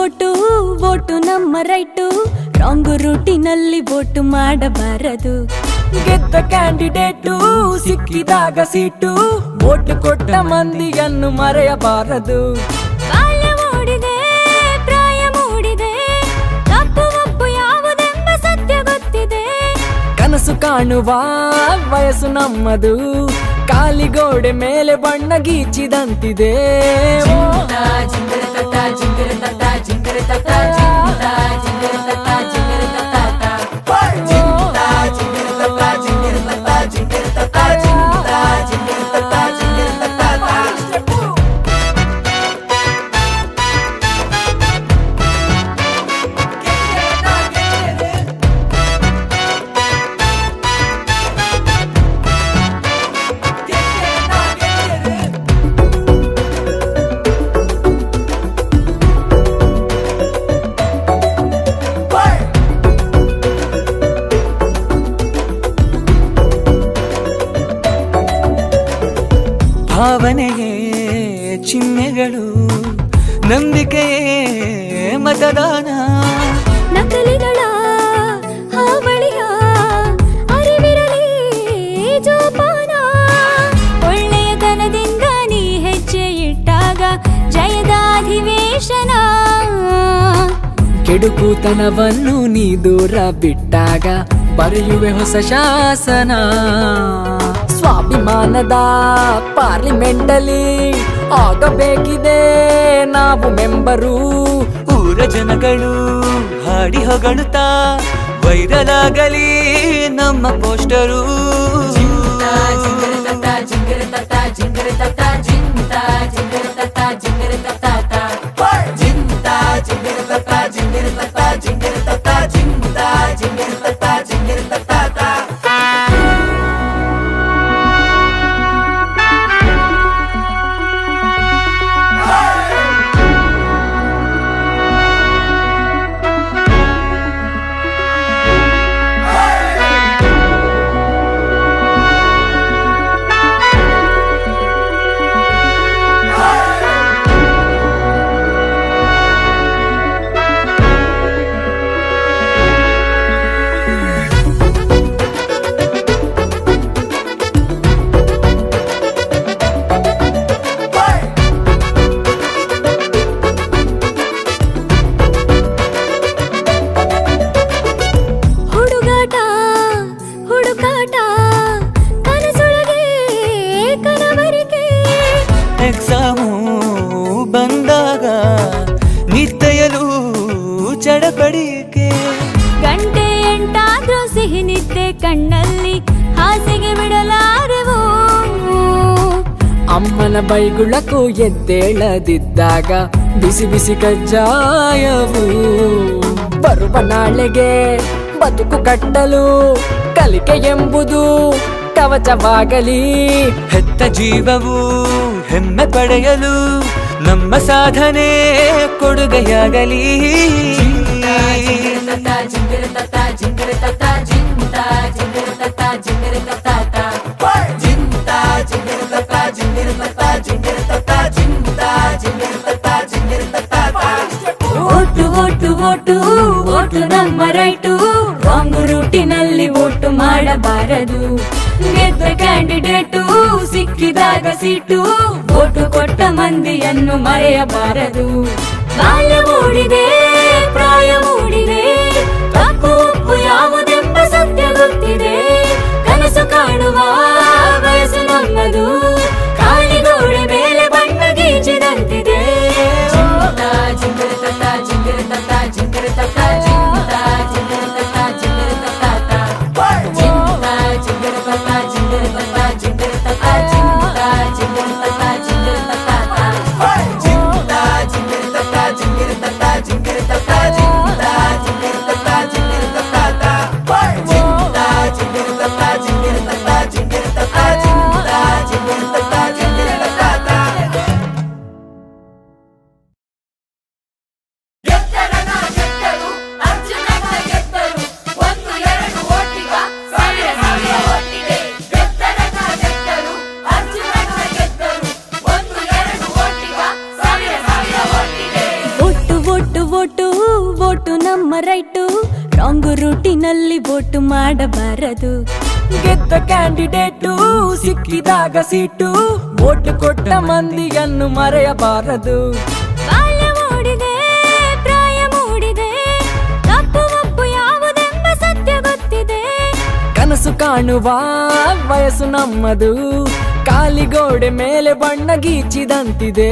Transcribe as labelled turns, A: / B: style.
A: Vote vote ನಮ್ಮ right, wrong ರೂಟಿನಲ್ಲಿ vote ಮಾಡಬಾರದು.
B: ಗೆದ್ದ ಕ್ಯಾಂಡಿಡೇಟು ಸಿಕ್ಕಿದಾಗ ಸೀಟು, ವೋಟು ಕೊಟ್ಟ ಮಂದಿಯನ್ನು ಮರೆಯಬಾರದು.
A: ಬಾಲ್ಯ ಮೂಡಿದೆ, ಪ್ರಾಯ ಮೂಡಿದೆ, ತಪ್ಪು ಒಪ್ಪು ಯಾವುದೆಂಬ ಸತ್ಯ ಗೊತ್ತಿದೆ.
B: ಕನಸು ಕಾಣುವ ವಯಸ್ಸು ನಮ್ಮದು, ಕಾಲಿಗೋಡೆ ಮೇಲೆ ಬಣ್ಣ ಗೀಚಿದಂತಿದೆ. ಭಾವನೆಯೇ ಚಿಹ್ನೆಗಳು, ನಂಬಿಕೆಯೇ ಮತದಾನ.
A: ನಕಲಿಗಳ ಹಾವಳಿಯ ಅರಿವಿರಲಿ ಜೋಪಾನ. ಒಳ್ಳೆಯತನದಿಂದ ನೀ ಹೆಜ್ಜೆ ಇಟ್ಟಾಗ ಜಯದ ಅಧಿವೇಶನ.
B: ಕೆಡುಕುತನವನ್ನು ನೀ ದೂರ ಬಿಟ್ಟಾಗ ಬರೆಯುವೆ ಹೊಸ ಶಾಸನ. ಸ್ವಾಭಿಮಾನದ ಪಾರ್ಲಿಮೆಂಟಲ್ಲಿ ಆಗಬೇಕಿದೆ ನಾವು ಮೆಂಬರು.
C: ಊರ ಜನಗಳು ಹಾಡಿ ಹೊಗಳುತ್ತಾ ವೈರಲ್ ಆಗಲಿ ನಮ್ಮ ಪೋಸ್ಟರು. ಎಕ್ಸಾಮು ಬಂದಾಗ ನಿತ್ತೆಯಲು ಚಡಪಡಿಕೆ.
A: ಗಂಟೆ ಎಂಟಾದ್ರೂ ಸಿಹಿ ನಿದ್ದೆ ಕಣ್ಣಲ್ಲಿ ಹಾಸಿಗೆ ಬಿಡಲಾರೆವು.
B: ಅಮ್ಮನ ಬೈಗುಳಕ್ಕೂ ಎದ್ದೇಳದಿದ್ದಾಗ ಬಿಸಿ ಬಿಸಿ ಕಜ್ಜಾಯವು. ಬರುವ ನಾಳೆಗೆ ಬದುಕು ಕಟ್ಟಲು ಕಲಿಕೆ ಎಂಬುದು ಕವಚವಾಗಲಿ.
C: ಹೆತ್ತ ಜೀವವು ಹೆಮ್ಮೆ ಪಡೆಯಲು ನಮ್ಮ ಸಾಧನೆ ಕೊಡುಗೆಯಾಗಲಿ.
A: ಓಟು ಓಟು ಓಟು ಓಟು ನಮ್ಮ ರೈಟು, ರಾಂಗ್ ರೂಟಿನಲ್ಲಿ ವೋಟು ಮಾಡಬಾರದು. ಗೆದ್ದ ಕ್ಯಾಂಡಿಡೇಟು ಸಿಕ್ಕಿದಾಗ ಸೀಟು, ವೋಟು ಕೊಟ್ಟ ಮಂದಿಯನ್ನು ಮರೆಯಬಾರದು. ಬಾಲ್ಯ ಮೂಡಿದೆ, ಪ್ರಾಯ ಮೂಡಿದೆ, ತಪ್ಪು ಒಪ್ಪು ಯಾವುದೆಂಬ ಸತ್ಯ ಗೊತ್ತಿದೆ. ಕನಸು ಕಾಣುವ ವಯಸ್ಸು ನಮ್ಮದು, ಕಾಲಿಗೋಡೆ ಮೇಲೆ ಬಣ್ಣ ಗೀಚಿದಂತಿದೆ.
C: ಜಿಂಗರ
A: ನಮ್ಮ ರೈಟು ರಾಂಗ್ ರೂಟಿನಲ್ಲಿ ವೋಟ್ ಮಾಡಬಾರದು.
B: ಗೆದ್ದ ಕ್ಯಾಂಡಿಡೇಟು ಸಿಕ್ಕಿದಾಗ ಸೀಟು ವೋಟ್ ಕೊಟ್ಟ ಮಂದಿಯನ್ನು ಮರೆಯಬಾರದು.
A: ಬಾಲ್ಯ ಮೂಡಿದೆ, ಪ್ರಾಯ ಮೂಡಿದೆ, ತಪ್ಪು ಒಪ್ಪು ಯಾವುದೆಂಬ ಸತ್ಯ ಗೊತ್ತಿದೆ.
B: ಕನಸು ಕಾಣುವ ವಯಸ್ಸು ನಮ್ಮದು, ಕಾಲಿಗೋಡೆ ಮೇಲೆ ಬಣ್ಣ ಗೀಚಿದಂತಿದೆ.